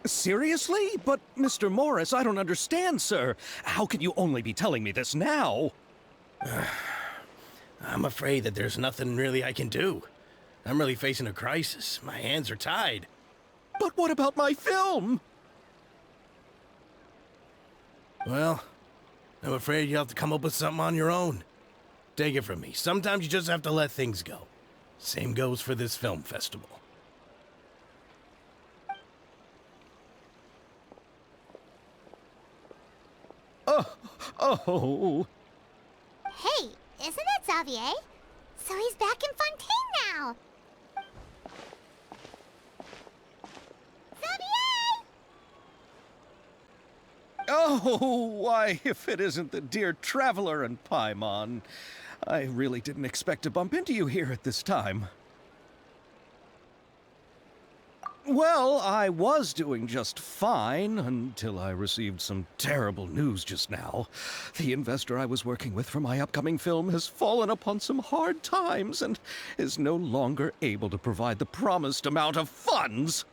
Seriously? But, Mr. Morris, I don't understand, sir. How can you only be telling me this now? I'm afraid that there's nothing really I can do. I'm really facing a crisis. My hands are tied. But what about my film? Well, I'm afraid you'll have to come up with something on your own. Take it from me. Sometimes you just have to let things go. Same goes for this film festival. Oh. Hey, isn't that Xavier? So he's back in Fontaine now. Xavier! Oh, why, if it isn't the dear Traveler and Paimon. I really didn't expect to bump into you here at this time. Well, I was doing just fine until I received some terrible news just now. The investor I was working with for my upcoming film has fallen upon some hard times and is no longer able to provide the promised amount of funds.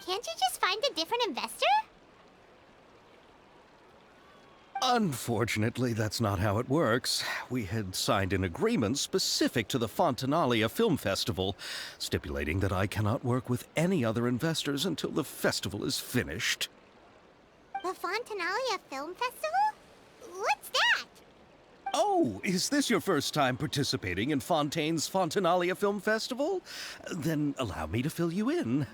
Can't you just find a different investor? Unfortunately, that's not how it works. We had signed an agreement specific to the Fontanalia Film Festival, stipulating that I cannot work with any other investors until the festival is finished. The Fontanalia Film Festival? What's that? Oh, is this your first time participating in Fontaine's Fontanalia Film Festival? Then allow me to fill you in.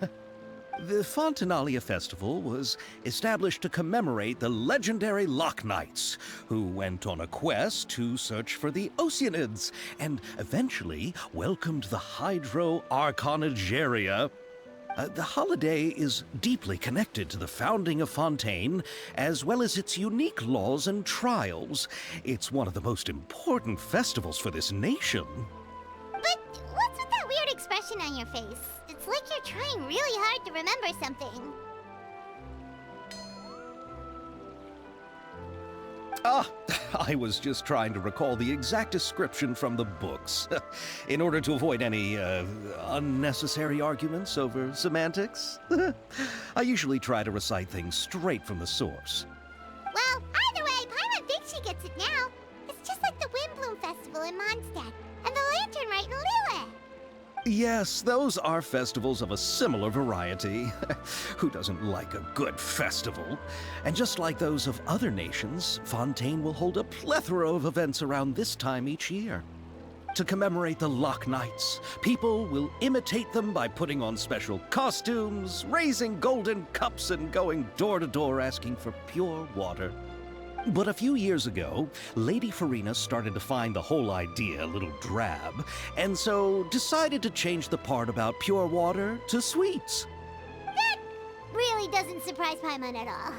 The Fontanalia Festival was established to commemorate the legendary Loch Knights, who went on a quest to search for the Oceanids and eventually welcomed the Hydro Arconageria. The holiday is deeply connected to the founding of Fontaine, as well as its unique laws and trials. It's one of the most important festivals for this nation. But what's with that weird expression on your face? It's like you're trying really hard to remember something. I was just trying to recall the exact description from the books, in order to avoid any unnecessary arguments over semantics. I usually try to recite things straight from the source. Well, either way, Paimon thinks she gets it now. It's just like the Windbloom Festival in Mondstadt, and the Lantern Rite in Lille. Yes, those are festivals of a similar variety. Who doesn't like a good festival? And just like those of other nations, Fontaine will hold a plethora of events around this time each year. To commemorate the Loch Knights, people will imitate them by putting on special costumes, raising golden cups, and going door to door asking for pure water. But a few years ago, Lady Farina started to find the whole idea a little drab, and so decided to change the part about pure water to sweets. That really doesn't surprise Paimon at all.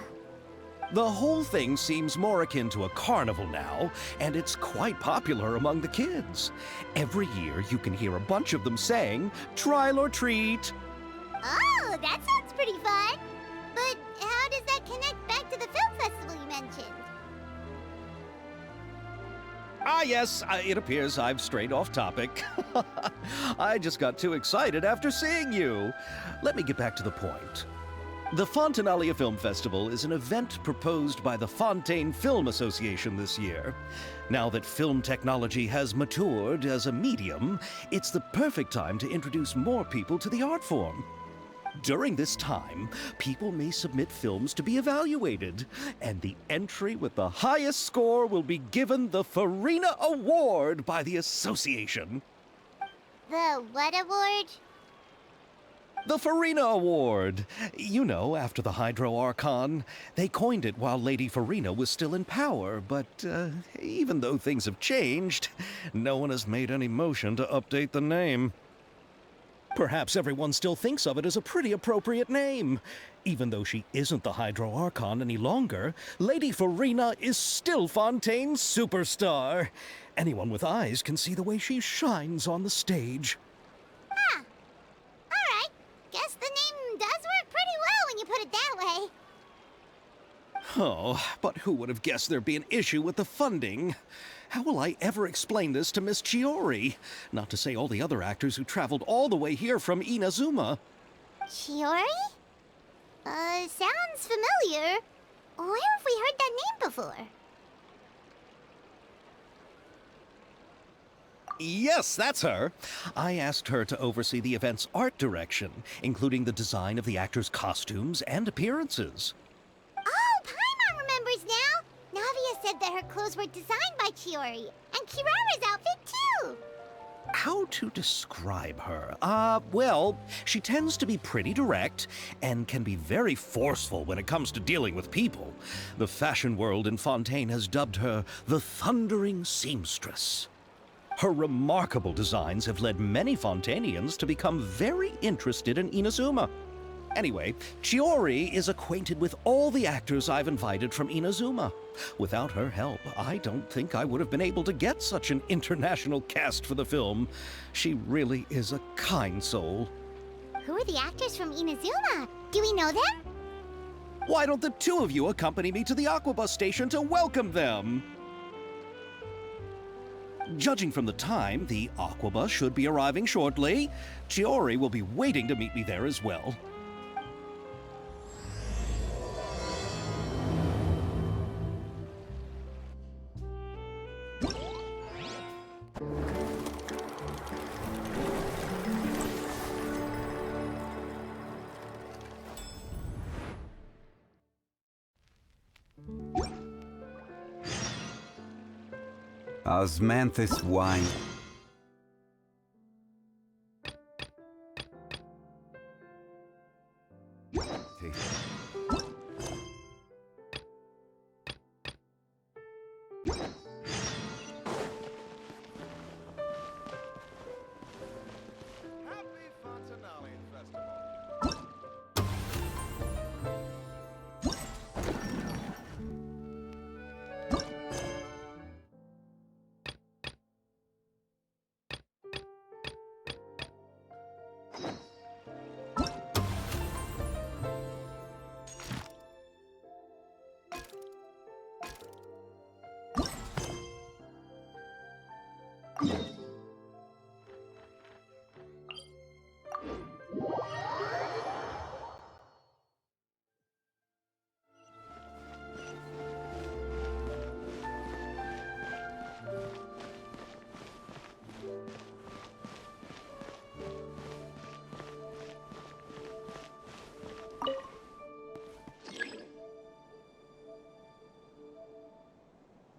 The whole thing seems more akin to a carnival now, and it's quite popular among the kids. Every year you can hear a bunch of them saying, "Trial or treat." Oh, that sounds pretty fun. But how does that connect back to the film festival you mentioned? Ah, yes, it appears I've strayed off topic. I just got too excited after seeing you. Let me get back to the point. The Fontanalia Film Festival is an event proposed by the Fontaine Film Association this year. Now that film technology has matured as a medium, it's the perfect time to introduce more people to the art form. During this time, people may submit films to be evaluated, and the entry with the highest score will be given the Farina Award by the association. The what award? The Farina Award. You know, after the Hydro Archon. They coined it while Lady Farina was still in power, but even though things have changed, no one has made any motion to update the name. Perhaps everyone still thinks of it as a pretty appropriate name. Even though she isn't the Hydro Archon any longer, Lady Farina is still Fontaine's superstar. Anyone with eyes can see the way she shines on the stage. Huh. All right. Guess the name does work pretty well when you put it that way. Oh, but who would have guessed there'd be an issue with the funding? How will I ever explain this to Miss Chiori? Not to say all the other actors who traveled all the way here from Inazuma. Chiori? Sounds familiar. Where have we heard that name before? Yes, that's her. I asked her to oversee the event's art direction, including the design of the actors' costumes and appearances. Oh, Paimon remembers now! Navia said that her clothes were designed by Chiori, and Kirara's outfit too! How to describe her? Well, she tends to be pretty direct and can be very forceful when it comes to dealing with people. The fashion world in Fontaine has dubbed her the Thundering Seamstress. Her remarkable designs have led many Fontainians to become very interested in Inazuma. Anyway, Chiori is acquainted with all the actors I've invited from Inazuma. Without her help, I don't think I would have been able to get such an international cast for the film. She really is a kind soul. Who are the actors from Inazuma? Do we know them? Why don't the two of you accompany me to the Aquabus station to welcome them? Judging from the time, the Aquabus should be arriving shortly. Chiori will be waiting to meet me there as well. Osmanthus wine.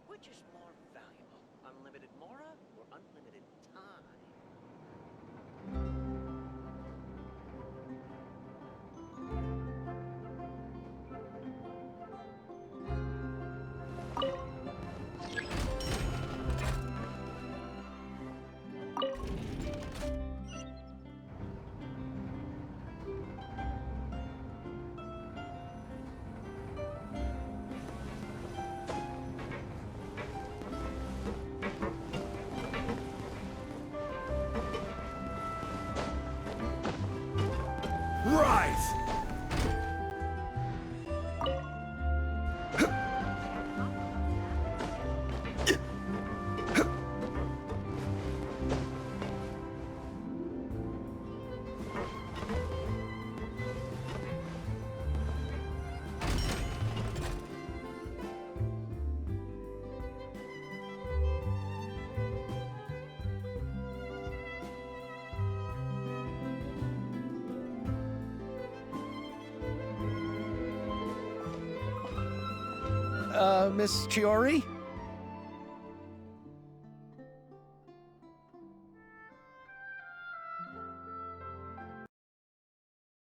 Which is more valuable, unlimited mora or unlimited time? Rise! Miss Chiori?